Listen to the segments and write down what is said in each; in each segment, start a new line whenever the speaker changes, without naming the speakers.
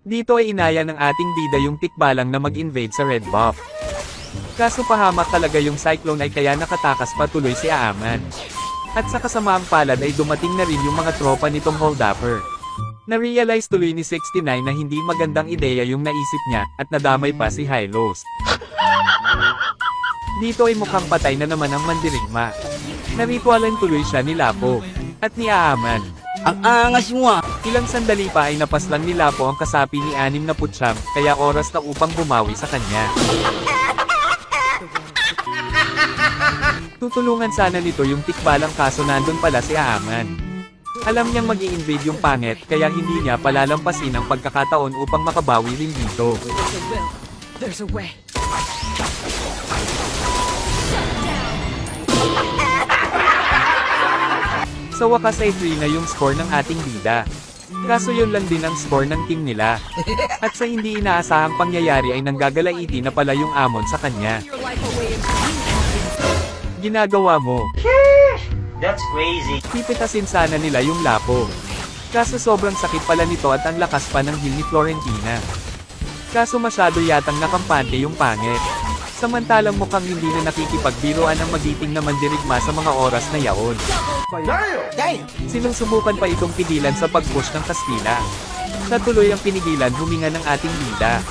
Dito ay inaya ng ating bida yung tikbalang na mag-invade sa Red Buff. Kaso pahamak talaga yung Cyclone ay kaya nakatakas patuloy si Aaman. At sa kasamaang palad ay dumating na rin yung mga tropa nitong Holdupper. Na-realize tuloy ni 69 na hindi magandang ideya yung naisip niya, at nadamay pa si Hylos. Dito ay mukhang patay na naman ang mandirigma. Naritwalan tuloy siya ni Lapo, at ni Aaman.
Ang angas mo ah!
Ilang sandali pa ay napaslang ni Lapo ang kasapi ni 69, kaya oras na upang bumawi sa kanya. Tutulungan sana nito yung tikbalang kaso nandun pala si Aaman. Alam niyang mag-i-invade yung pangit, kaya hindi niya palalampasin ang pagkakataon upang makabawi rin dito.
There's a way.
Sa wakas ay 3 na yung score ng ating bida. Kaso yun lang din ang score ng team nila. At sa hindi inaasahang pangyayari ay nanggagalaiti na pala yung Amon sa kanya.
Your life away and
Ginagawa mo.
That's crazy.
Pipitasin sana nila yung Lapo. Kaso sobrang sakit pala nito at ang lakas pa ng heal ni Florentina. Kaso masyado yatang nakampante yung pangit. Samantalang mukhang hindi na nakikipagbiruan ang magiting na mandirigma sa mga oras na yaon.
Damn!
Sinusubukan pa itong pigilan sa pag-push ng Kastila. Sa tuloy ang pinigilan huminga ng ating bida.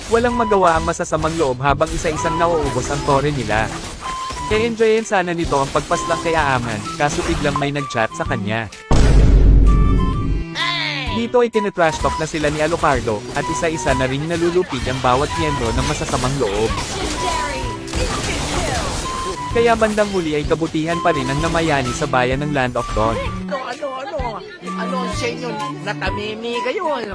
Walang magawa ang masasamang loob habang isa-isang nauubos ang tore nila. Kaya enjoyin sana nito ang pagpaslang kay Aaman, kaso biglang may nag-chat sa kanya. Dito ay tinitrash talk na sila ni Alucardo, at isa-isa na ring nalulupig ang bawat miyembro ng masasamang loob. Kaya bandang huli ay kabutihan pa rin ang namayani sa bayan ng Land of Dawn.
Ano sa inyo? Natamimi kayo ano?